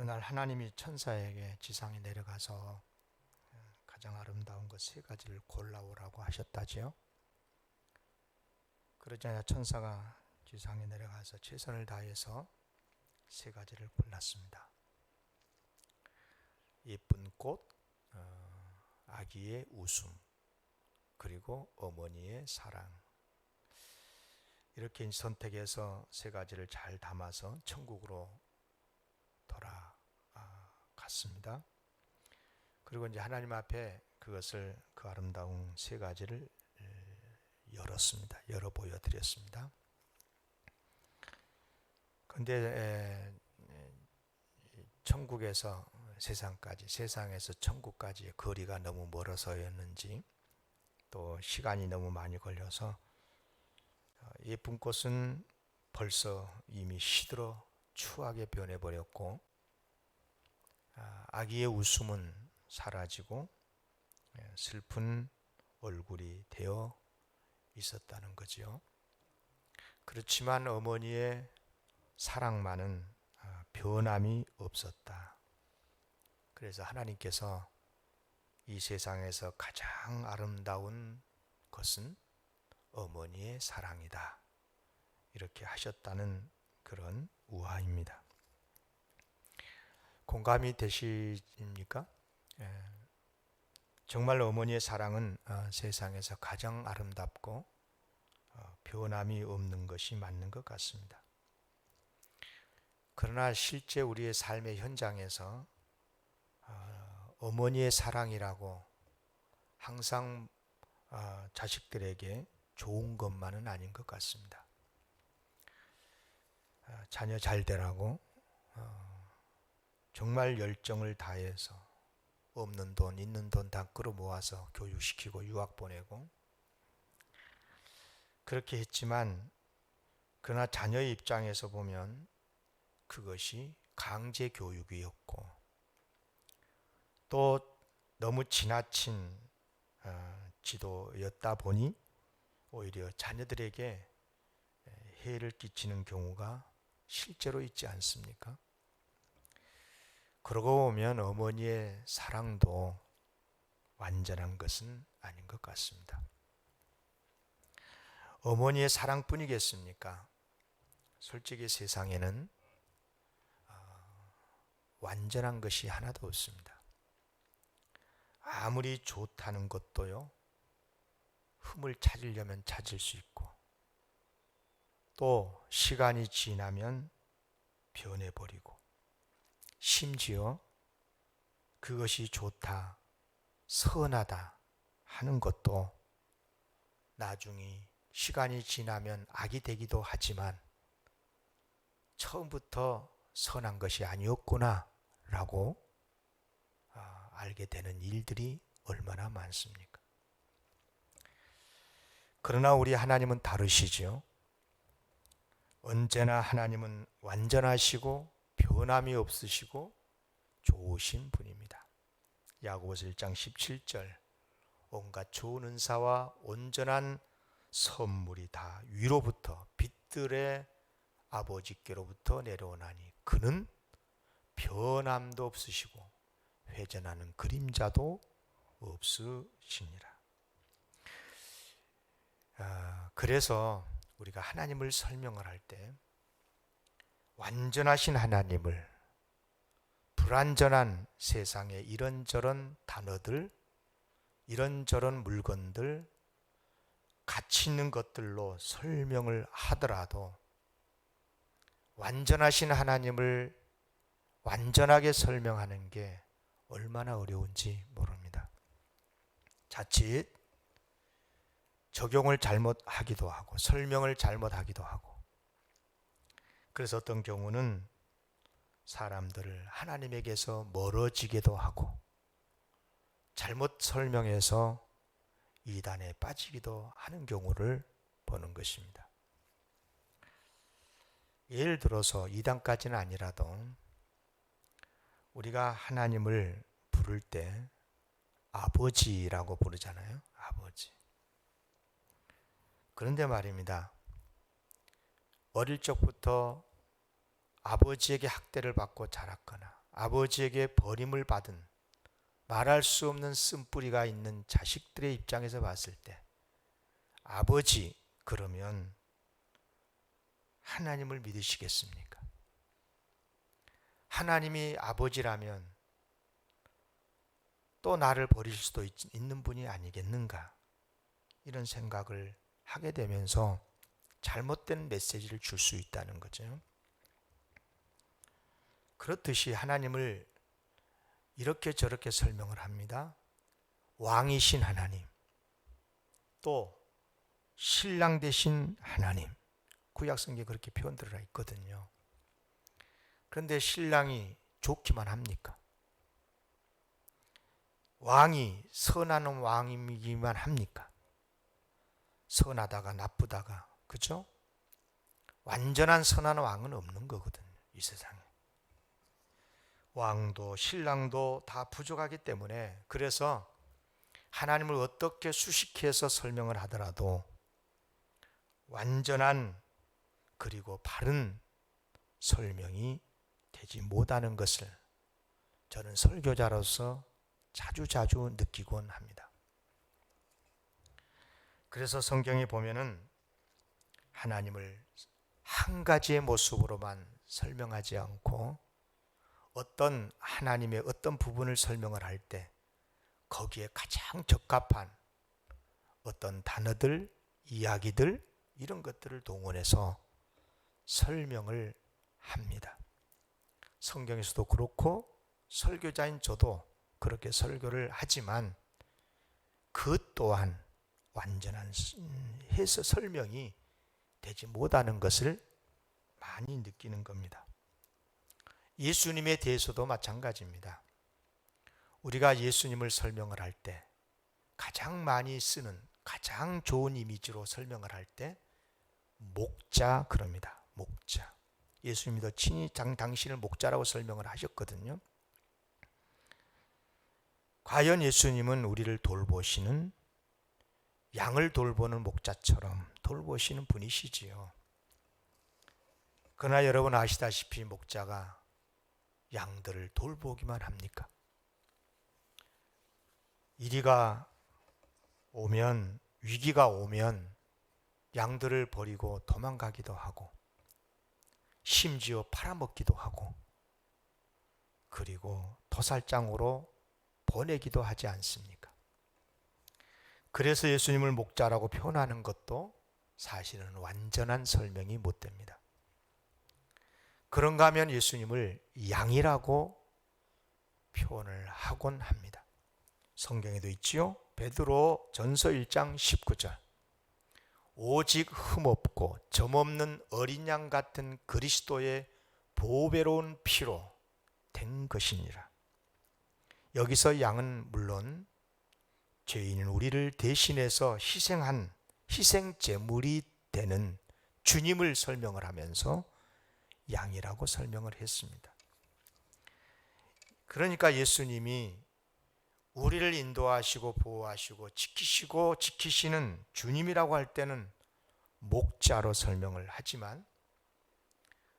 어느 날 하나님이 천사에게 지상에 내려가서 가장 아름다운 것 세 가지를 골라오라고 하셨다지요. 그러자 천사가 지상에 내려가서 최선을 다해서 세 가지를 골랐습니다. 예쁜 꽃, 아기의 웃음, 그리고 어머니의 사랑. 이렇게 선택해서 세 가지를 잘 담아서 천국으로 돌아갔습니다. 그리고 이제 하나님 앞에 그 아름다운 세 가지를 열었습니다. 열어 보여드렸습니다. 그런데 천국에서 세상에서 천국까지의 거리가 너무 멀어서였는지 또 시간이 너무 많이 걸려서 예쁜 꽃은 벌써 이미 시들어 추하게 변해버렸고 아기의 웃음은 사라지고 슬픈 얼굴이 되어 있었다는 거죠. 그렇지만 어머니의 사랑만은 변함이 없었다. 그래서 하나님께서 이 세상에서 가장 아름다운 것은 어머니의 사랑이다. 이렇게 하셨다는 그런 우화입니다. 공감이 되십니까? 정말 어머니의 사랑은 세상에서 가장 아름답고 변함이 없는 것이 맞는 것 같습니다. 그러나 실제 우리의 삶의 현장에서 어머니의 사랑이라고 항상 자식들에게 좋은 것만은 아닌 것 같습니다. 자녀 잘 되라고 정말 열정을 다해서 없는 돈, 있는 돈 다 끌어모아서 교육시키고 유학 보내고 그렇게 했지만 그러나 자녀의 입장에서 보면 그것이 강제 교육이었고 또 너무 지나친 지도였다 보니 오히려 자녀들에게 해를 끼치는 경우가 실제로 있지 않습니까? 그러고 보면 어머니의 사랑도 완전한 것은 아닌 것 같습니다. 어머니의 사랑뿐이겠습니까? 솔직히 세상에는 완전한 것이 하나도 없습니다. 아무리 좋다는 것도요, 흠을 찾으려면 찾을 수 있고 또 시간이 지나면 변해버리고 심지어 그것이 좋다, 선하다 하는 것도 나중에 시간이 지나면 악이 되기도 하지만 처음부터 선한 것이 아니었구나 라고 알게 되는 일들이 얼마나 많습니까? 그러나 우리 하나님은 다르시죠. 언제나 하나님은 완전하시고 변함이 없으시고 좋으신 분입니다. 야고보서 1장 17절 온갖 좋은 은사와 온전한 선물이 다 위로부터 빛들의 아버지께로부터 내려오나니 그는 변함도 없으시고 회전하는 그림자도 없으시니라. 그래서 우리가 하나님을 설명을 할 때 완전하신 하나님을 불완전한 세상의 이런저런 단어들, 이런저런 물건들, 가치 있는 것들로 설명을 하더라도 완전하신 하나님을 완전하게 설명하는 게 얼마나 어려운지 모릅니다. 자칫 적용을 잘못하기도 하고 설명을 잘못하기도 하고 그래서 어떤 경우는 사람들을 하나님에게서 멀어지게도 하고 잘못 설명해서 이단에 빠지기도 하는 경우를 보는 것입니다. 예를 들어서 이단까지는 아니라도 우리가 하나님을 부를 때 아버지라고 부르잖아요. 아버지. 그런데 말입니다. 어릴 적부터 아버지에게 학대를 받고 자랐거나 아버지에게 버림을 받은 말할 수 없는 쓴뿌리가 있는 자식들의 입장에서 봤을 때 아버지 그러면 하나님을 믿으시겠습니까? 하나님이 아버지라면 또 나를 버릴 수도 있는 분이 아니겠는가? 이런 생각을 하게 되면서 잘못된 메시지를 줄 수 있다는 거죠. 그렇듯이 하나님을 이렇게 저렇게 설명을 합니다. 왕이신 하나님, 또 신랑 되신 하나님, 구약성경에 그렇게 표현되어 있거든요. 그런데 신랑이 좋기만 합니까? 왕이 선한 왕이기만 합니까? 선하다가 나쁘다가, 그죠? 완전한 선한 왕은 없는 거거든요, 이 세상에. 왕도 신랑도 다 부족하기 때문에, 그래서 하나님을 어떻게 수식해서 설명을 하더라도 완전한 그리고 바른 설명이 되지 못하는 것을 저는 설교자로서 자주자주 느끼곤 합니다. 그래서 성경에 보면은 하나님을 한 가지의 모습으로만 설명하지 않고 어떤 하나님의 어떤 부분을 설명을 할 때 거기에 가장 적합한 어떤 단어들, 이야기들 이런 것들을 동원해서 설명을 합니다. 성경에서도 그렇고 설교자인 저도 그렇게 설교를 하지만 그 또한 완전한 해서 설명이 되지 못하는 것을 많이 느끼는 겁니다. 예수님에 대해서도 마찬가지입니다. 우리가 예수님을 설명을 할 때 가장 많이 쓰는 가장 좋은 이미지로 설명을 할 때 목자 그럽니다. 목자. 예수님도 친히 당신을 목자라고 설명을 하셨거든요. 과연 예수님은 우리를 돌보시는 양을 돌보는 목자처럼 돌보시는 분이시지요. 그러나 여러분 아시다시피 목자가 양들을 돌보기만 합니까? 이리가 오면, 위기가 오면 양들을 버리고 도망가기도 하고 심지어 팔아먹기도 하고 그리고 도살장으로 보내기도 하지 않습니까? 그래서 예수님을 목자라고 표현하는 것도 사실은 완전한 설명이 못 됩니다. 그런가 하면 예수님을 양이라고 표현을 하곤 합니다. 성경에도 있지요. 베드로 전서 1장 19절. 오직 흠없고 점없는 어린 양 같은 그리스도의 보배로운 피로 된 것이니라. 여기서 양은 물론 죄인인 우리를 대신해서 희생한 희생제물이 되는 주님을 설명을 하면서 양이라고 설명을 했습니다. 그러니까 예수님이 우리를 인도하시고 보호하시고 지키시는 주님이라고 할 때는 목자로 설명을 하지만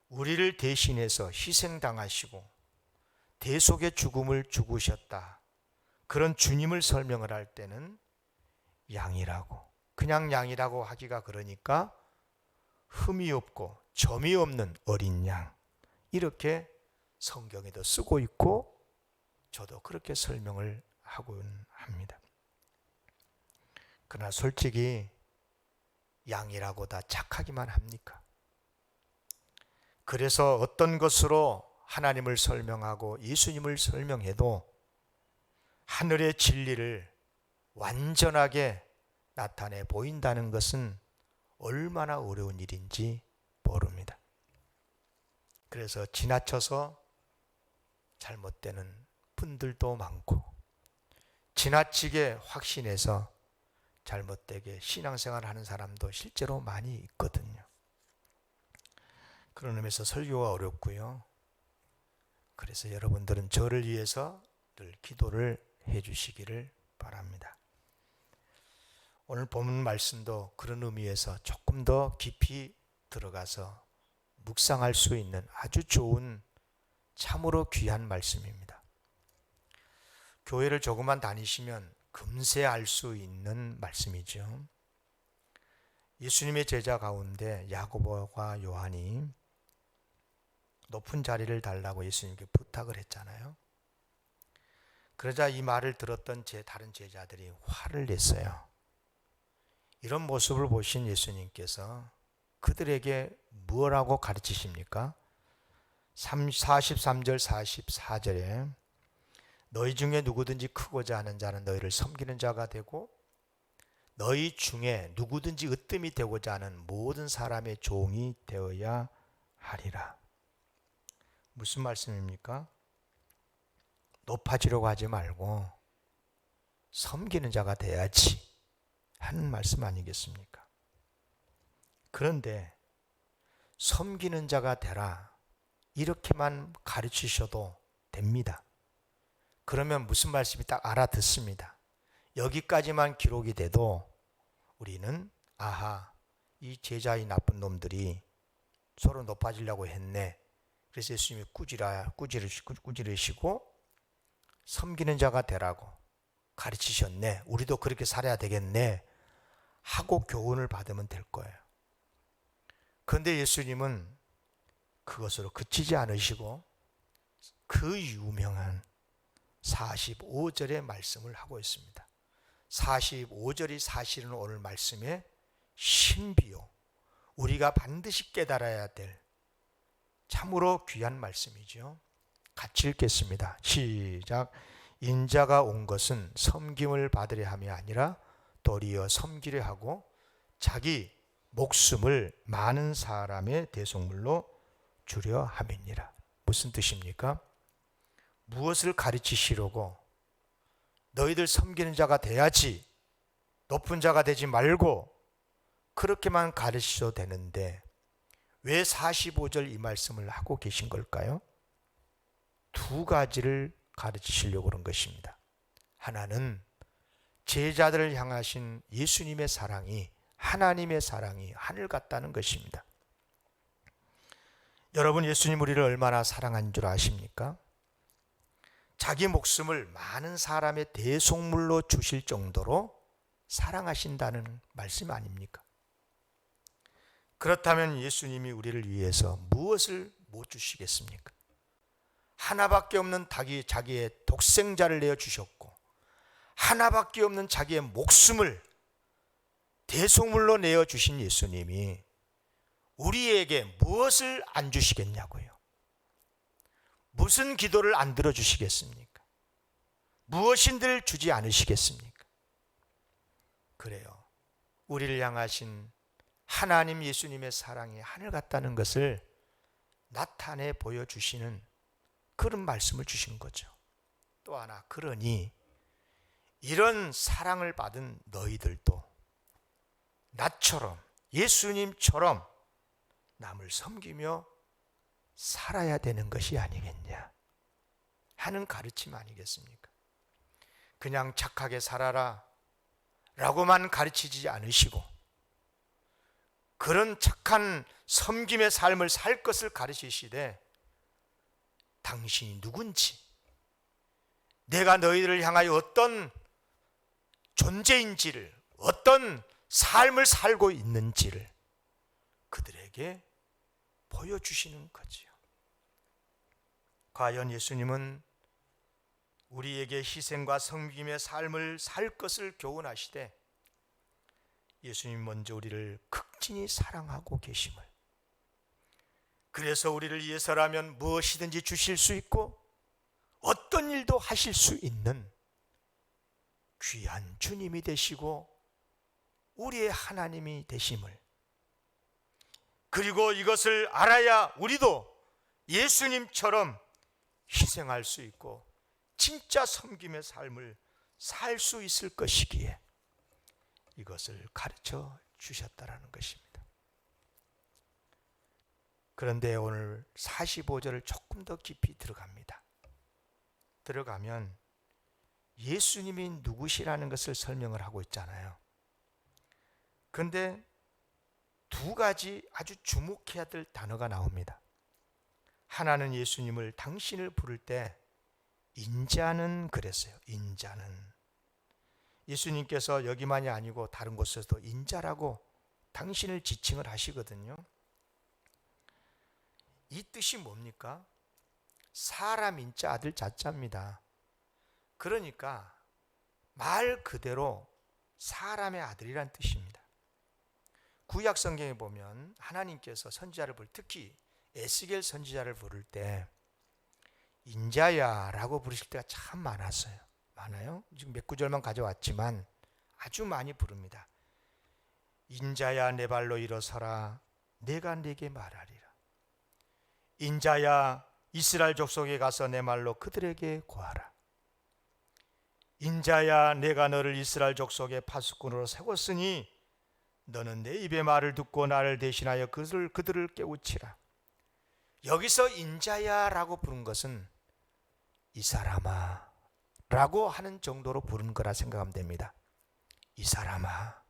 우리를 대신해서 희생당하시고 대속의 죽음을 죽으셨다. 그런 주님을 설명을 할 때는 양이라고, 그냥 양이라고 하기가 그러니까 흠이 없고 점이 없는 어린 양, 이렇게 성경에도 쓰고 있고 저도 그렇게 설명을 하곤 합니다. 그러나 솔직히 양이라고 다 착하기만 합니까? 그래서 어떤 것으로 하나님을 설명하고 예수님을 설명해도 하늘의 진리를 완전하게 나타내 보인다는 것은 얼마나 어려운 일인지 모릅니다. 그래서 지나쳐서 잘못되는 분들도 많고 지나치게 확신해서 잘못되게 신앙생활을 하는 사람도 실제로 많이 있거든요. 그런 의미에서 설교가 어렵고요. 그래서 여러분들은 저를 위해서 늘 기도를 해주시기를 바랍니다. 오늘 본문 말씀도 그런 의미에서 조금 더 깊이 들어가서 묵상할 수 있는 아주 좋은 참으로 귀한 말씀입니다. 교회를 조금만 다니시면 금세 알 수 있는 말씀이죠. 예수님의 제자 가운데 야고보와 요한이 높은 자리를 달라고 예수님께 부탁을 했잖아요. 그러자 이 말을 들었던 다른 제자들이 화를 냈어요. 이런 모습을 보신 예수님께서 그들에게 뭐라고 가르치십니까? 43절 44절에 너희 중에 누구든지 크고자 하는 자는 너희를 섬기는 자가 되고 너희 중에 누구든지 으뜸이 되고자 하는 모든 사람의 종이 되어야 하리라. 무슨 말씀입니까? 높아지려고 하지 말고 섬기는 자가 돼야지 하는 말씀 아니겠습니까? 그런데 섬기는 자가 되라 이렇게만 가르치셔도 됩니다. 그러면 무슨 말씀이 딱 알아듣습니다. 여기까지만 기록이 돼도 우리는 아하, 이 제자의 나쁜 놈들이 서로 높아지려고 했네. 그래서 예수님이 꾸지르시고 섬기는 자가 되라고 가르치셨네. 우리도 그렇게 살아야 되겠네 하고 교훈을 받으면 될 거예요. 그런데 예수님은 그것으로 그치지 않으시고 그 유명한 45절의 말씀을 하고 있습니다. 45절이 사실은 오늘 말씀의 신비요, 우리가 반드시 깨달아야 될 참으로 귀한 말씀이죠. 같이 읽겠습니다. 시작. 인자가 온 것은 섬김을 받으려 함이 아니라 도리어 섬기려 하고 자기 목숨을 많은 사람의 대속물로 주려 함이니라. 무슨 뜻입니까? 무엇을 가르치시려고 너희들 섬기는 자가 돼야지, 높은 자가 되지 말고 그렇게만 가르치셔도 되는데 왜 45절 이 말씀을 하고 계신 걸까요? 두 가지를 가르치시려고 그런 것입니다. 하나는 제자들을 향하신 예수님의 사랑이, 하나님의 사랑이 하늘 같다는 것입니다. 여러분, 예수님 우리를 얼마나 사랑한 줄 아십니까? 자기 목숨을 많은 사람의 대속물로 주실 정도로 사랑하신다는 말씀 아닙니까? 그렇다면 예수님이 우리를 위해서 무엇을 못 주시겠습니까? 하나밖에 없는 자기의 독생자를 내어주셨고 하나밖에 없는 자기의 목숨을 대속물로 내어주신 예수님이 우리에게 무엇을 안 주시겠냐고요. 무슨 기도를 안 들어주시겠습니까? 무엇인들 주지 않으시겠습니까? 그래요. 우리를 향하신 하나님 예수님의 사랑이 하늘 같다는 것을 나타내 보여주시는 그런 말씀을 주신 거죠. 또 하나, 그러니 이런 사랑을 받은 너희들도 나처럼, 예수님처럼 남을 섬기며 살아야 되는 것이 아니겠냐 하는 가르침 아니겠습니까? 그냥 착하게 살아라 라고만 가르치지 않으시고 그런 착한 섬김의 삶을 살 것을 가르치시되 당신이 누군지, 내가 너희들을 향하여 어떤 존재인지를, 어떤 삶을 살고 있는지를 그들에게 보여주시는 거지요. 과연 예수님은 우리에게 희생과 섬김의 삶을 살 것을 교훈하시되 예수님 먼저 우리를 극진히 사랑하고 계심을, 그래서 우리를 위해서라면 무엇이든지 주실 수 있고 어떤 일도 하실 수 있는 귀한 주님이 되시고 우리의 하나님이 되심을, 그리고 이것을 알아야 우리도 예수님처럼 희생할 수 있고 진짜 섬김의 삶을 살 수 있을 것이기에 이것을 가르쳐 주셨다라는 것입니다. 그런데 오늘 45절을 조금 더 깊이 들어갑니다. 들어가면 예수님이 누구시라는 것을 설명을 하고 있잖아요. 그런데 두 가지 아주 주목해야 될 단어가 나옵니다. 하나는 예수님을 당신을 부를 때 인자는 그랬어요. 인자는. 예수님께서 여기만이 아니고 다른 곳에서도 인자라고 당신을 지칭을 하시거든요. 이 뜻이 뭡니까? 사람 인자 아들 자자입니다. 그러니까 말 그대로 사람의 아들이란 뜻입니다. 구약 성경에 보면 하나님께서 선지자를 특히 에스겔 선지자를 부를 때 인자야 라고 부르실 때가 참 많았어요. 많아요? 지금 몇 구절만 가져왔지만 아주 많이 부릅니다. 인자야 내 발로 일어서라 내가 네게 말하리라. 인자야 이스라엘 족속에 가서 내 말로 그들에게 고하라. 인자야 내가 너를 이스라엘 족속의 파수꾼으로 세웠으니 너는 내 입의 말을 듣고 나를 대신하여 그들을 깨우치라. 여기서 인자야 라고 부른 것은 이 사람아 라고 하는 정도로 부른 거라 생각하면 됩니다. 이 사람아.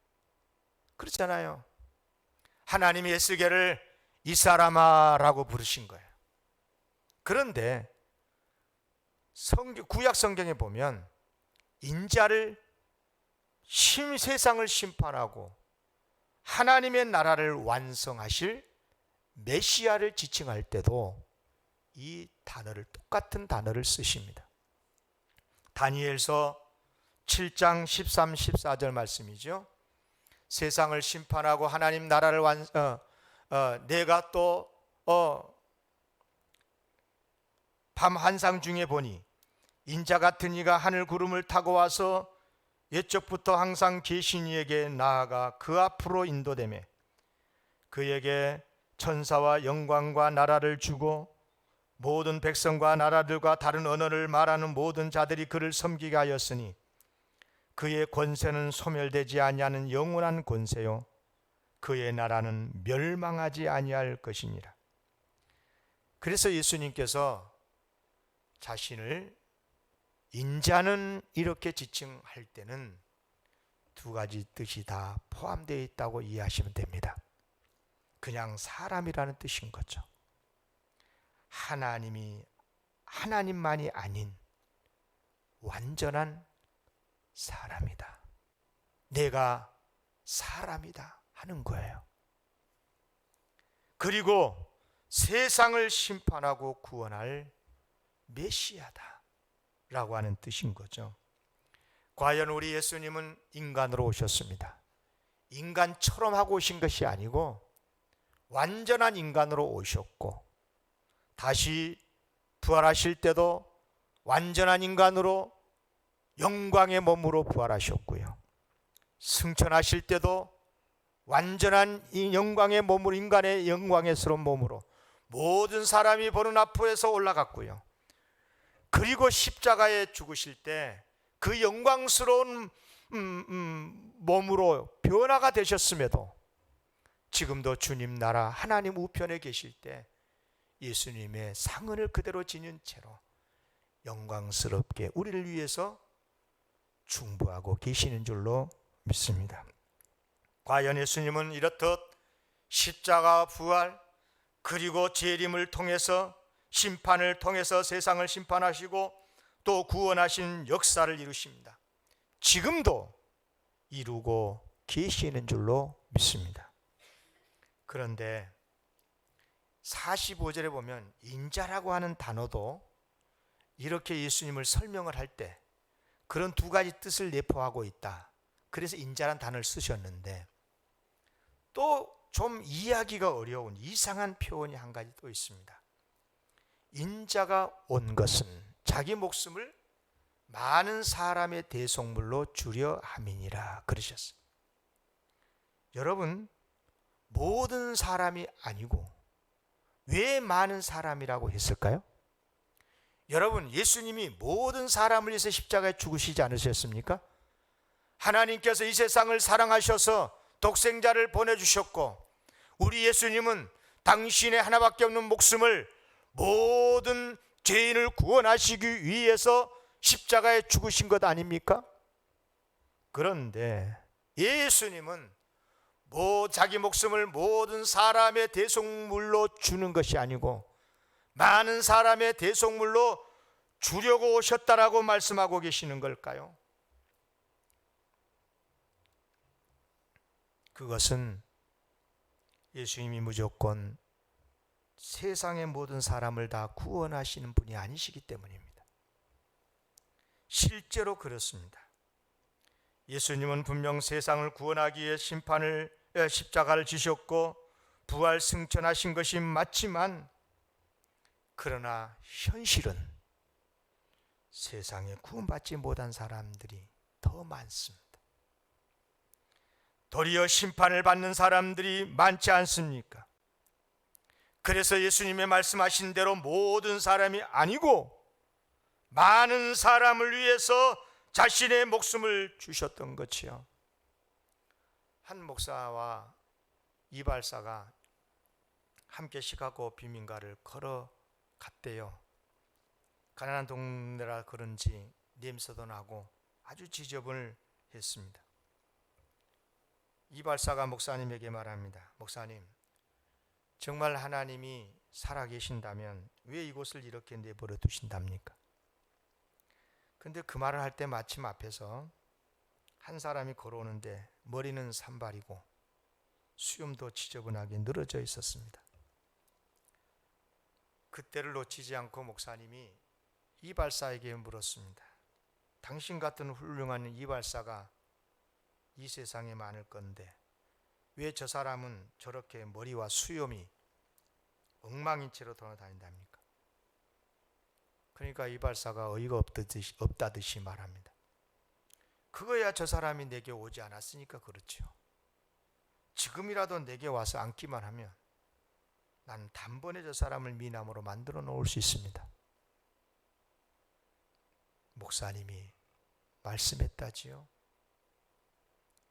그렇잖아요. 하나님이 에스겔을 이 사람아 라고 부르신 거예요. 그런데 구약 성경에 보면 인자를 세상을 심판하고 하나님의 나라를 완성하실 메시아를 지칭할 때도 이 단어를 똑같은 단어를 쓰십니다. 다니엘서 7장 13, 14절 말씀이죠. 세상을 심판하고 하나님 나라를 내가 또 밤 한상 중에 보니 인자 같은 이가 하늘 구름을 타고 와서 옛적부터 항상 계신 이에게 나아가 그 앞으로 인도되매 그에게 천사와 영광과 나라를 주고 모든 백성과 나라들과 다른 언어를 말하는 모든 자들이 그를 섬기게 하였으니 그의 권세는 소멸되지 아니하는 영원한 권세요 그의 나라는 멸망하지 아니할 것이니라. 그래서 예수님께서 자신을 인자는 이렇게 지칭할 때는 두 가지 뜻이 다 포함되어 있다고 이해하시면 됩니다. 그냥 사람이라는 뜻인 거죠. 하나님만이 아닌 완전한 사람이다. 내가 사람이다 하는 거예요. 그리고 세상을 심판하고 구원할 메시아다 라고 하는 뜻인 거죠. 과연 우리 예수님은 인간으로 오셨습니다. 인간처럼 하고 오신 것이 아니고 완전한 인간으로 오셨고 다시 부활하실 때도 완전한 인간으로 영광의 몸으로 부활하셨고요. 승천하실 때도 완전한 이 영광의 몸으로 인간의 영광스러운 몸으로 모든 사람이 보는 앞에서 올라갔고요. 그리고 십자가에 죽으실 때 그 영광스러운 몸으로 변화가 되셨음에도 지금도 주님 나라 하나님 우편에 계실 때 예수님의 상흔을 그대로 지닌 채로 영광스럽게 우리를 위해서 중보하고 계시는 줄로 믿습니다. 과연 예수님은 이렇듯 십자가 부활 그리고 재림을 통해서 심판을 통해서 세상을 심판하시고 또 구원하신 역사를 이루십니다. 지금도 이루고 계시는 줄로 믿습니다. 그런데 45절에 보면 인자라고 하는 단어도 이렇게 예수님을 설명을 할 때 그런 두 가지 뜻을 내포하고 있다. 그래서 인자란 단어를 쓰셨는데 또 좀 이해하기가 어려운 이상한 표현이 한 가지 또 있습니다. 인자가 온 것은 자기 목숨을 많은 사람의 대속물로 주려 함이니라 그러셨어요. 여러분, 모든 사람이 아니고 왜 많은 사람이라고 했을까요? 여러분, 예수님이 모든 사람을 위해서 십자가에 죽으시지 않으셨습니까? 하나님께서 이 세상을 사랑하셔서 독생자를 보내주셨고 우리 예수님은 당신의 하나밖에 없는 목숨을 모든 죄인을 구원하시기 위해서 십자가에 죽으신 것 아닙니까? 그런데 예수님은 자기 목숨을 모든 사람의 대속물로 주는 것이 아니고 많은 사람의 대속물로 주려고 오셨다라고 말씀하고 계시는 걸까요? 그것은 예수님이 무조건 세상의 모든 사람을 다 구원하시는 분이 아니시기 때문입니다. 실제로 그렇습니다. 예수님은 분명 세상을 구원하기 위해 십자가를 지셨고 부활 승천하신 것이 맞지만, 그러나 현실은 세상에 구원받지 못한 사람들이 더 많습니다. 도리어 심판을 받는 사람들이 많지 않습니까? 그래서 예수님의 말씀하신 대로 모든 사람이 아니고 많은 사람을 위해서 자신의 목숨을 주셨던 것이요. 한 목사와 이발사가 함께 시카고 빈민가를 걸어갔대요. 가난한 동네라 그런지 냄새도 나고 아주 지저분했습니다. 이발사가 목사님에게 말합니다. 목사님, 정말 하나님이 살아계신다면 왜 이곳을 이렇게 내버려 두신답니까? 근데 그 말을 할 때 마침 앞에서 한 사람이 걸어오는데 머리는 산발이고 수염도 지저분하게 늘어져 있었습니다. 그때를 놓치지 않고 목사님이 이발사에게 물었습니다. 당신 같은 훌륭한 이발사가 이 세상에 많을 건데 왜 저 사람은 저렇게 머리와 수염이 엉망인 채로 돌아다닌답니까? 그러니까 이발사가 어이가 없다듯이 말합니다. 그거야 저 사람이 내게 오지 않았으니까 그렇죠. 지금이라도 내게 와서 앉기만 하면 나는 단번에 저 사람을 미남으로 만들어 놓을 수 있습니다. 목사님이 말씀했다지요.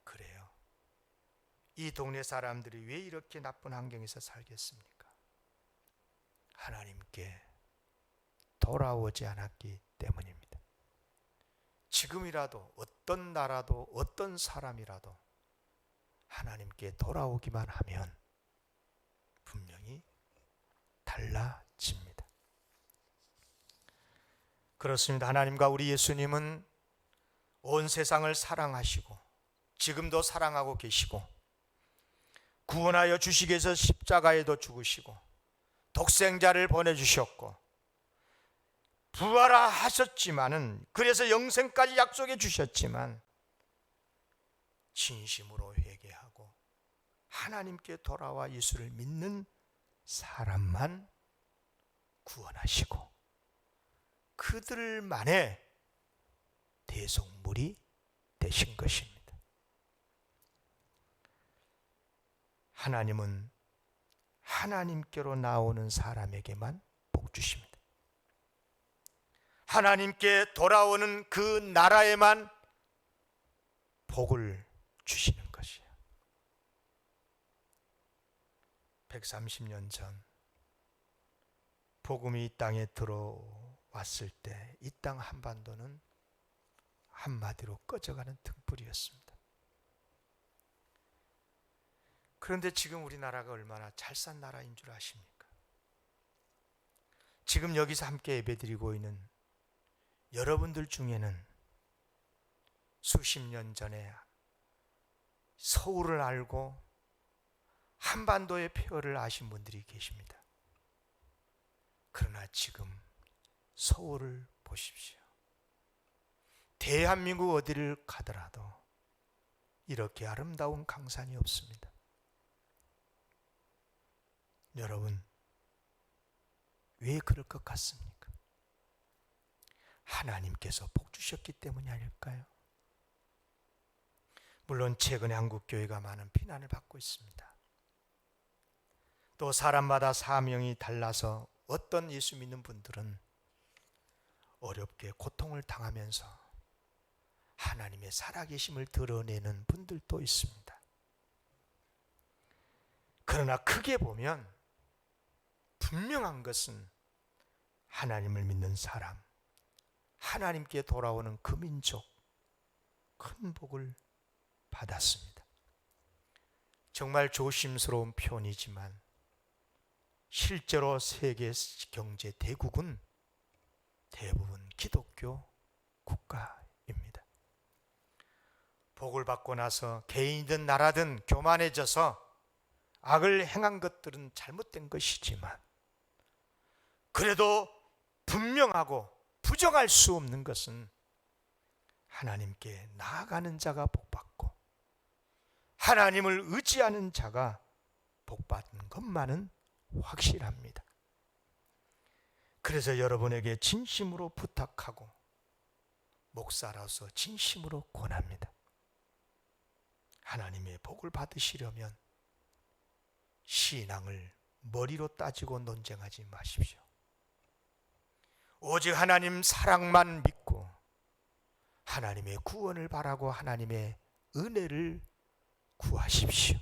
그래요. 이 동네 사람들이 왜 이렇게 나쁜 환경에서 살겠습니까? 하나님께 돌아오지 않았기 때문입니다. 지금이라도 어떤 나라도 어떤 사람이라도 하나님께 돌아오기만 하면 분명히 달라집니다. 그렇습니다. 하나님과 우리 예수님은 온 세상을 사랑하시고 지금도 사랑하고 계시고 구원하여 주시기 위해서 십자가에도 죽으시고 독생자를 보내주셨고 부활하셨지만은, 그래서 영생까지 약속해 주셨지만 진심으로 회개하고 하나님께 돌아와 예수를 믿는 사람만 구원하시고 그들만의 대속물이 되신 것입니다. 하나님은 하나님께로 나오는 사람에게만 복 주십니다. 하나님께 돌아오는 그 나라에만 복을 주시는 것이에요. 130년 전 복음이 이 땅에 들어왔을 때 이 땅 한반도는 한마디로 꺼져가는 등불이었습니다. 그런데 지금 우리나라가 얼마나 잘 산 나라인 줄 아십니까? 지금 여기서 함께 예배드리고 있는 여러분들 중에는 수십 년 전에 서울을 알고 한반도의 폐허를 아신 분들이 계십니다. 그러나 지금 서울을 보십시오. 대한민국 어디를 가더라도 이렇게 아름다운 강산이 없습니다. 여러분, 왜 그럴 것 같습니까? 하나님께서 복 주셨기 때문이 아닐까요? 물론 최근에 한국교회가 많은 비난을 받고 있습니다. 또 사람마다 사명이 달라서 어떤 예수 믿는 분들은 어렵게 고통을 당하면서 하나님의 살아계심을 드러내는 분들도 있습니다. 그러나 크게 보면 분명한 것은 하나님을 믿는 사람, 하나님께 돌아오는 그 민족 큰 복을 받았습니다. 정말 조심스러운 표현이지만 실제로 세계 경제 대국은 대부분 기독교 국가입니다. 복을 받고 나서 개인이든 나라든 교만해져서 악을 행한 것들은 잘못된 것이지만, 그래도 분명하고 부정할 수 없는 것은 하나님께 나아가는 자가 복받고 하나님을 의지하는 자가 복받는 것만은 확실합니다. 그래서 여러분에게 진심으로 부탁하고 목사로서 진심으로 권합니다. 하나님의 복을 받으시려면 신앙을 머리로 따지고 논쟁하지 마십시오. 오직 하나님 사랑만 믿고 하나님의 구원을 바라고 하나님의 은혜를 구하십시오.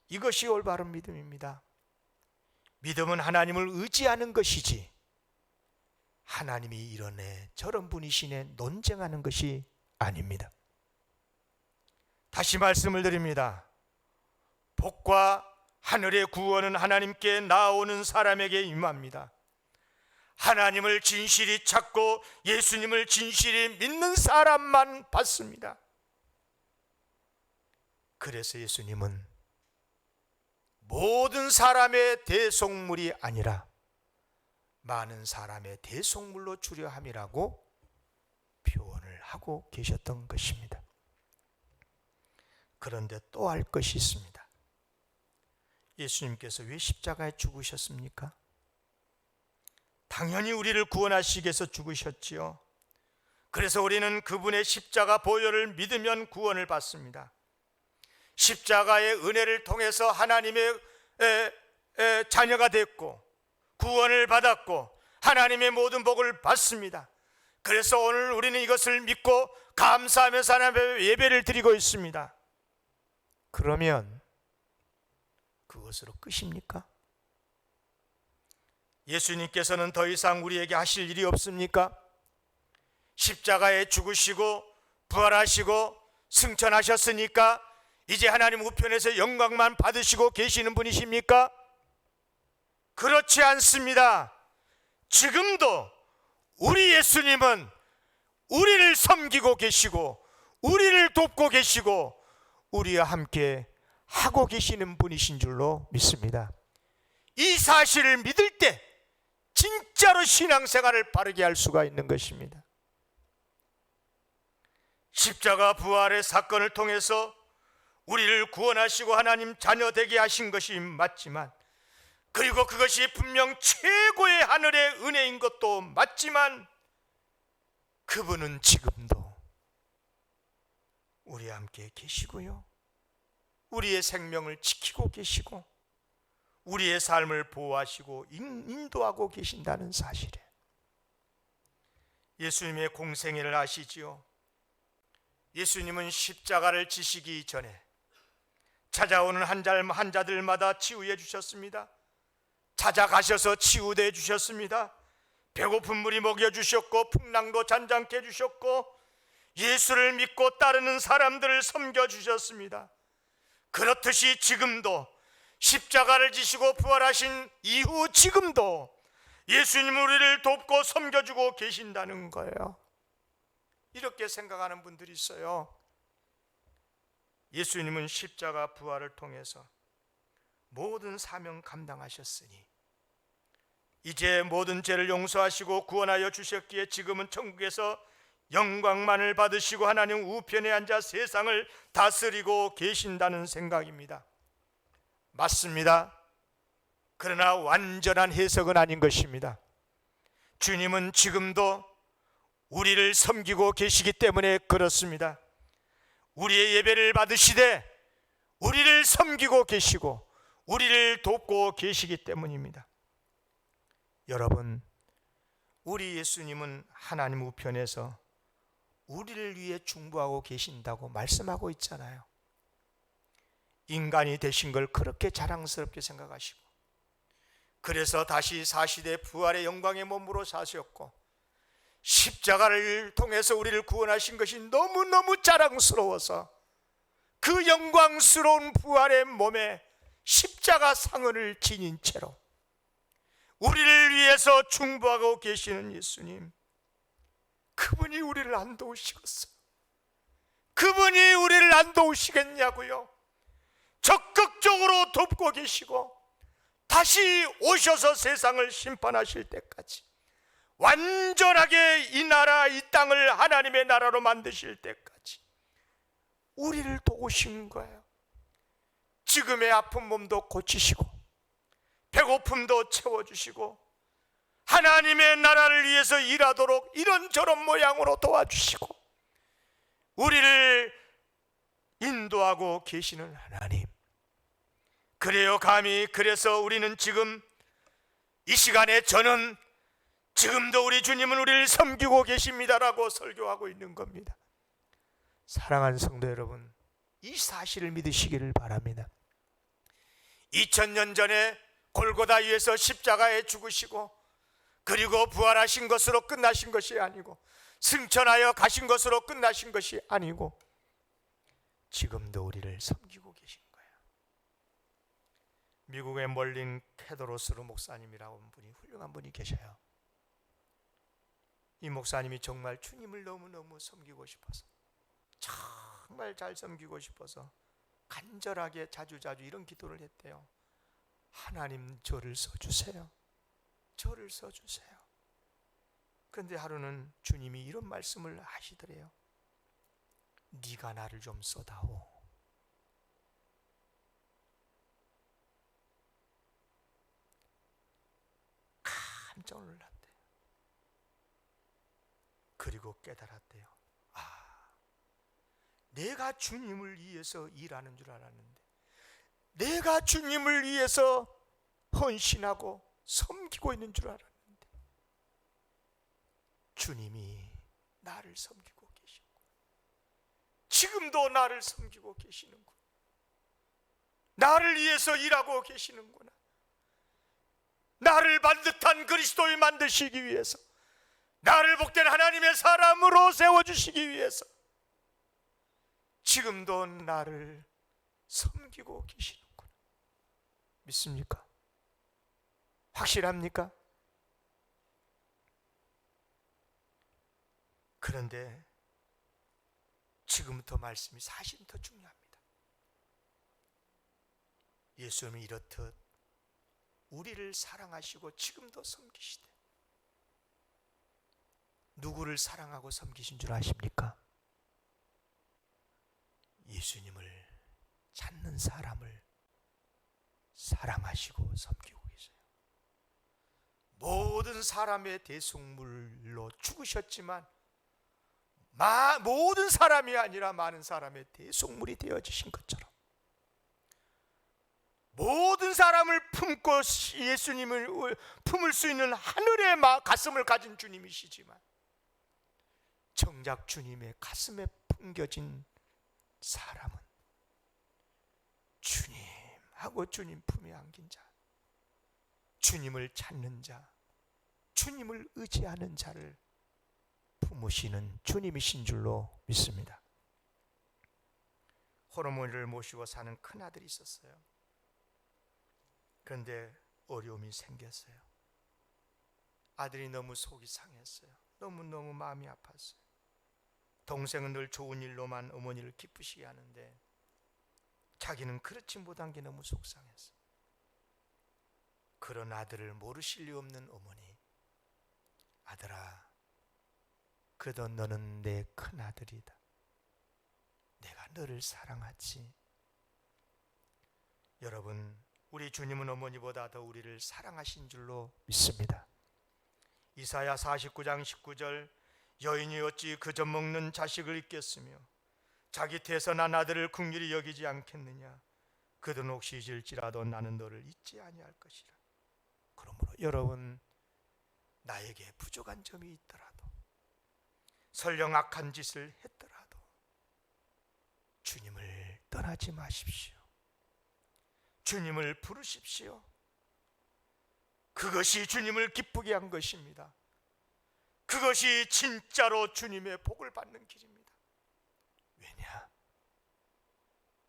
이것이 올바른 믿음입니다. 믿음은 하나님을 의지하는 것이지 하나님이 이러네 저런 분이시네 논쟁하는 것이 아닙니다. 다시 말씀을 드립니다. 복과 하늘의 구원은 하나님께 나아오는 사람에게 임합니다. 하나님을 진실히 찾고 예수님을 진실히 믿는 사람만 받습니다. 그래서 예수님은 모든 사람의 대속물이 아니라 많은 사람의 대속물로 주려 함이라고 표현을 하고 계셨던 것입니다. 그런데 또 할 것이 있습니다. 예수님께서 왜 십자가에 죽으셨습니까? 당연히 우리를 구원하시기 위해서 죽으셨지요. 그래서 우리는 그분의 십자가 보혈을 믿으면 구원을 받습니다. 십자가의 은혜를 통해서 하나님의 자녀가 됐고 구원을 받았고 하나님의 모든 복을 받습니다. 그래서 오늘 우리는 이것을 믿고 감사하면서 하나님의 예배를 드리고 있습니다. 그러면 그것으로 끝입니까? 예수님께서는 더 이상 우리에게 하실 일이 없습니까? 십자가에 죽으시고 부활하시고 승천하셨으니까 이제 하나님 우편에서 영광만 받으시고 계시는 분이십니까? 그렇지 않습니다. 지금도 우리 예수님은 우리를 섬기고 계시고 우리를 돕고 계시고 우리와 함께 하고 계시는 분이신 줄로 믿습니다. 이 사실을 믿을 때 진짜로 신앙생활을 바르게 할 수가 있는 것입니다. 십자가 부활의 사건을 통해서 우리를 구원하시고 하나님 자녀 되게 하신 것이 맞지만, 그리고 그것이 분명 최고의 하늘의 은혜인 것도 맞지만, 그분은 지금도 우리와 함께 계시고요, 우리의 생명을 지키고 계시고 우리의 삶을 보호하시고 인도하고 계신다는 사실에 예수님의 공생애를 아시지요? 예수님은 십자가를 지시기 전에 찾아오는 환자들마다 치유해 주셨습니다. 찾아가셔서 치유해 주셨습니다. 배고픈 물이 먹여주셨고 풍랑도 잔잔케 해주셨고 예수를 믿고 따르는 사람들을 섬겨주셨습니다. 그렇듯이 지금도 십자가를 지시고 부활하신 이후 지금도 예수님 우리를 돕고 섬겨주고 계신다는 거예요. 이렇게 생각하는 분들이 있어요. 예수님은 십자가 부활을 통해서 모든 사명 감당하셨으니 이제 모든 죄를 용서하시고 구원하여 주셨기에 지금은 천국에서 영광만을 받으시고 하나님 우편에 앉아 세상을 다스리고 계신다는 생각입니다. 맞습니다. 그러나 완전한 해석은 아닌 것입니다. 주님은 지금도 우리를 섬기고 계시기 때문에 그렇습니다. 우리의 예배를 받으시되 우리를 섬기고 계시고 우리를 돕고 계시기 때문입니다. 여러분, 우리 예수님은 하나님 우편에서 우리를 위해 중보하고 계신다고 말씀하고 있잖아요. 인간이 되신 걸 그렇게 자랑스럽게 생각하시고, 그래서 다시 사시대 부활의 영광의 몸으로 사셨고 십자가를 통해서 우리를 구원하신 것이 너무너무 자랑스러워서 그 영광스러운 부활의 몸에 십자가 상흔을 지닌 채로 우리를 위해서 중보하고 계시는 예수님, 그분이 우리를 안 도우시겠어요? 그분이 우리를 안 도우시겠냐고요? 적극적으로 돕고 계시고 다시 오셔서 세상을 심판하실 때까지, 완전하게 이 나라, 이 땅을 하나님의 나라로 만드실 때까지 우리를 도우신 거예요. 지금의 아픈 몸도 고치시고 배고픔도 채워주시고 하나님의 나라를 위해서 일하도록 이런저런 모양으로 도와주시고 우리를 인도하고 계시는 하나님, 그래요. 감히 그래서 우리는 지금 이 시간에 저는 지금도 우리 주님은 우리를 섬기고 계십니다라고 설교하고 있는 겁니다. 사랑하는 성도 여러분, 이 사실을 믿으시기를 바랍니다. 2000년 전에 골고다 위에서 십자가에 죽으시고 그리고 부활하신 것으로 끝나신 것이 아니고, 승천하여 가신 것으로 끝나신 것이 아니고, 지금도 우리를 섬기고 계신 거예요. 미국의 멀린 테드로스 목사님이라고 하는 분이, 훌륭한 분이 계셔요. 이 목사님이 정말 주님을 너무너무 섬기고 싶어서, 정말 잘 섬기고 싶어서 간절하게 자주자주 이런 기도를 했대요. 하나님, 저를 써주세요. 저를 써주세요. 그런데 하루는 주님이 이런 말씀을 하시더래요. 네가 나를 좀 써다오. 깜짝 놀랐대요. 그리고 깨달았대요. 내가 주님을 위해서 일하는 줄 알았는데, 내가 주님을 위해서 헌신하고 섬기고 있는 줄 알았는데, 주님이 나를 섬기고 계시고 지금도 나를 섬기고 계시는구나. 나를 위해서 일하고 계시는구나. 나를 반듯한 그리스도를 만드시기 위해서, 나를 복된 하나님의 사람으로 세워주시기 위해서 지금도 나를 섬기고 계시는구나. 믿습니까? 확실합니까? 그런데 지금부터 말씀이 사실은 더 중요합니다. 예수님은 이렇듯 우리를 사랑하시고 지금도 섬기시되, 누구를 사랑하고 섬기신 줄 아십니까? 예수님을 찾는 사람을 사랑하시고 섬기고 계세요. 모든 사람의 대속물로 죽으셨지만 모든 사람이 아니라 많은 사람의 대속물이 되어지신 것처럼, 모든 사람을 품고 예수님을 품을 수 있는 하늘의 가슴을 가진 주님이시지만, 정작 주님의 가슴에 품겨진 사람은 주님하고 주님 품에 안긴 자, 주님을 찾는 자, 주님을 의지하는 자를 품으시는 주님이신 줄로 믿습니다. 호르몬을 모시고 사는 큰아들이 있었어요. 그런데 어려움이 생겼어요. 아들이 너무 속이 상했어요. 너무너무 마음이 아팠어요. 동생은 늘 좋은 일로만 어머니를 기쁘시게 하는데 자기는 그렇지 못한 게 너무 속상했어요. 그런 아들을 모르실 리 없는 어머니, 아들아, 그래도 너는 내 큰아들이다. 내가 너를 사랑하지. 여러분, 우리 주님은 어머니보다 더 우리를 사랑하신 줄로 믿습니다. 이사야 49장 19절, 여인이 어찌 그저 먹는 자식을 잊겠으며 자기 태어난 아들을 긍휼히 여기지 않겠느냐. 그들은 혹시 잊을지라도 나는 너를 잊지 아니할 것이라. 그러므로 여러분, 나에게 부족한 점이 있더라도, 설령 악한 짓을 했더라도 주님을 떠나지 마십시오. 주님을 부르십시오. 그것이 주님을 기쁘게 한 것입니다. 그것이 진짜로 주님의 복을 받는 길입니다. 왜냐?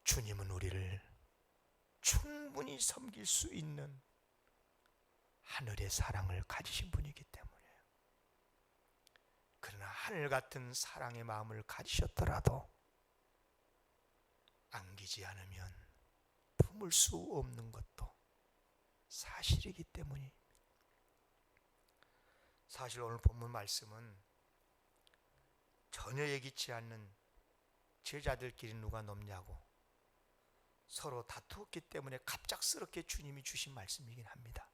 주님은 우리를 충분히 섬길 수 있는 하늘의 사랑을 가지신 분이기 때문이에요. 그러나 하늘 같은 사랑의 마음을 가지셨더라도 안기지 않으면 품을 수 없는 것도 사실이기 때문이. 사실 오늘 본문 말씀은 전혀 예기치 않는 제자들끼리 누가 높냐고 서로 다투었기 때문에 갑작스럽게 주님이 주신 말씀이긴 합니다.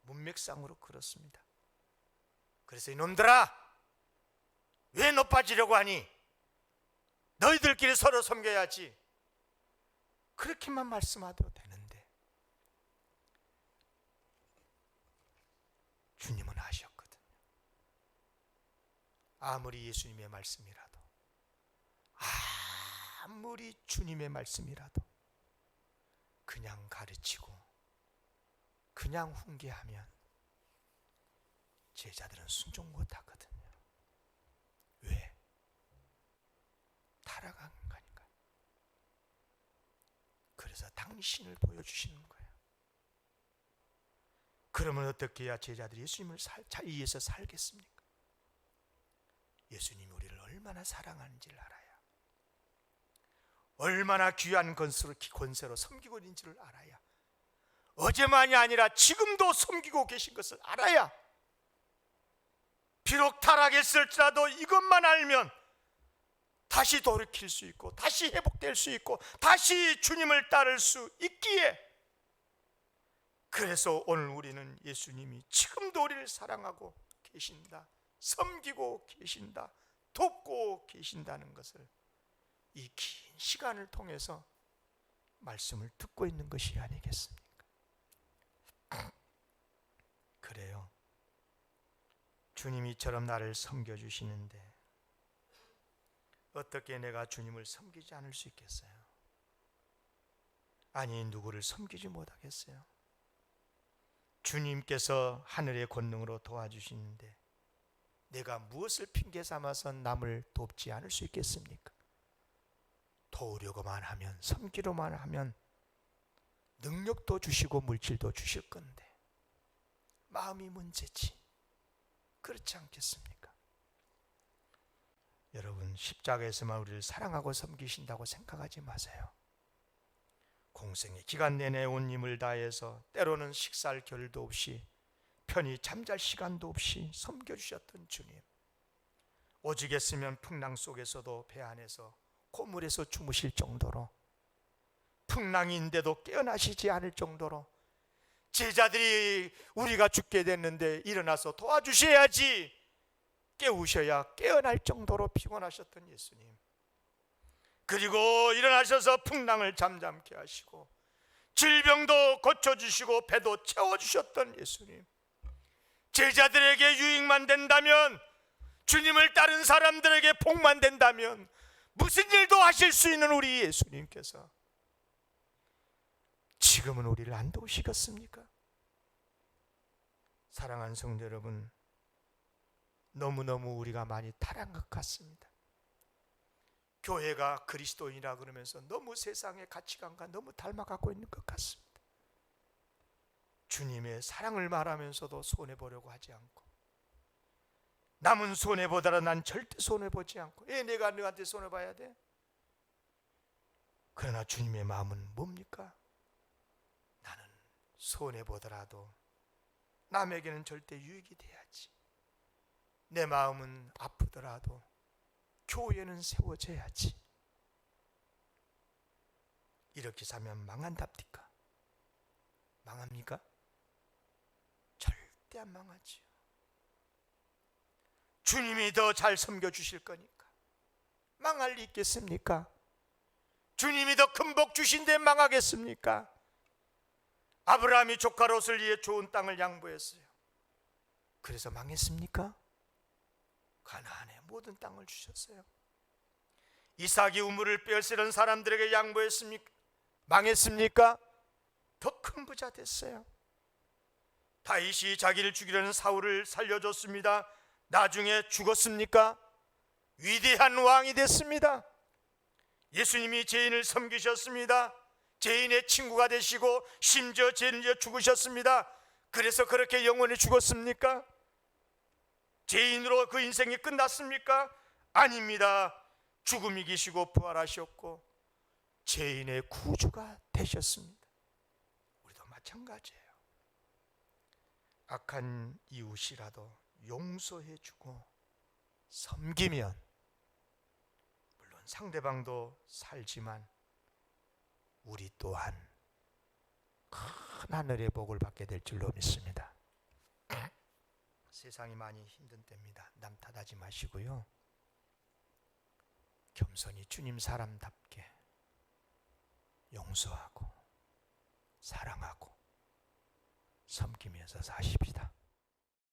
문맥상으로 그렇습니다. 그래서 이놈들아, 왜 높아지려고 하니? 너희들끼리 서로 섬겨야지. 그렇게만 말씀하도 되는데 주님은 아셨거든요. 아무리 예수님의 말씀이라도, 아무리 주님의 말씀이라도 그냥 가르치고 그냥 훈계하면 제자들은 순종 못하거든요. 왜? 타락한 거니까. 그래서 당신을 보여주시는 거예요. 그러면 어떻게 해야 제자들이 예수님을 위해서 살겠습니까? 예수님이 우리를 얼마나 사랑하는지를 알아야, 얼마나 귀한 권세로 섬기고 있는지를 알아야, 어제만이 아니라 지금도 섬기고 계신 것을 알아야, 비록 타락했을지라도 이것만 알면 다시 돌이킬 수 있고 다시 회복될 수 있고 다시 주님을 따를 수 있기에, 그래서 오늘 우리는 예수님이 지금도 우리를 사랑하고 계신다, 섬기고 계신다, 돕고 계신다는 것을 이 긴 시간을 통해서 말씀을 듣고 있는 것이 아니겠습니까? 그래요. 주님이 이처럼 나를 섬겨주시는데 어떻게 내가 주님을 섬기지 않을 수 있겠어요? 아니, 누구를 섬기지 못하겠어요? 주님께서 하늘의 권능으로 도와주시는데 내가 무엇을 핑계 삼아서 남을 돕지 않을 수 있겠습니까? 도우려고만 하면, 섬기려만 하면 능력도 주시고 물질도 주실 건데 마음이 문제지. 그렇지 않겠습니까? 여러분, 십자가에서만 우리를 사랑하고 섬기신다고 생각하지 마세요. 공생의 기간 내내 온 힘을 다해서 때로는 식사할 겨를도 없이 편히 잠잘 시간도 없이 섬겨주셨던 주님, 오직했으면 풍랑 속에서도 배 안에서 고물에서 주무실 정도로, 풍랑인데도 깨어나시지 않을 정도로 제자들이 우리가 죽게 됐는데 일어나서 도와주셔야지, 깨우셔야 깨어날 정도로 피곤하셨던 예수님, 그리고 일어나셔서 풍랑을 잠잠케 하시고 질병도 고쳐주시고 배도 채워주셨던 예수님, 제자들에게 유익만 된다면, 주님을 따른 사람들에게 복만 된다면 무슨 일도 하실 수 있는 우리 예수님께서 지금은 우리를 안 도우시겠습니까? 사랑하는 성도 여러분, 너무너무 우리가 많이 타락한 것 같습니다. 교회가 그리스도인이라 그러면서 너무 세상의 가치관과 너무 닮아가고 있는 것 같습니다. 주님의 사랑을 말하면서도 손해보려고 하지 않고, 남은 손해보더라 난 절대 손해보지 않고, 왜 내가 너한테 손해봐야 돼? 그러나 주님의 마음은 뭡니까? 나는 손해보더라도 남에게는 절대 유익이 돼야지. 내 마음은 아프더라도 교회는 세워져야지. 이렇게 살면 망한답니까? 망합니까? 절대 안 망하지요. 주님이 더 잘 섬겨주실 거니까 망할 리 있겠습니까? 주님이 더 큰 복 주신데 망하겠습니까? 아브라함이 조카 롯을 위해 좋은 땅을 양보했어요. 그래서 망했습니까? 가나안의 모든 땅을 주셨어요. 이삭이 우물을 빼앗으려는 사람들에게 양보했습니까? 망했습니까? 더 큰 부자 됐어요. 다윗이 자기를 죽이려는 사울을 살려줬습니다. 나중에 죽었습니까? 위대한 왕이 됐습니다. 예수님이 죄인을 섬기셨습니다. 죄인의 친구가 되시고 심지어 죄인을 죽으셨습니다. 그래서 그렇게 영원히 죽었습니까? 죄인으로 그 인생이 끝났습니까? 아닙니다. 죽음이 이기시고 부활하셨고 죄인의 구주가 되셨습니다. 우리도 마찬가지예요. 악한 이웃이라도 용서해주고 섬기면 물론 상대방도 살지만 우리 또한 큰 하늘의 복을 받게 될 줄로 믿습니다. 세상이 많이 힘든 때입니다. 남 탓하지 마시고요. 겸손히 주님 사람답게 용서하고 사랑하고 섬기면서 사십시다.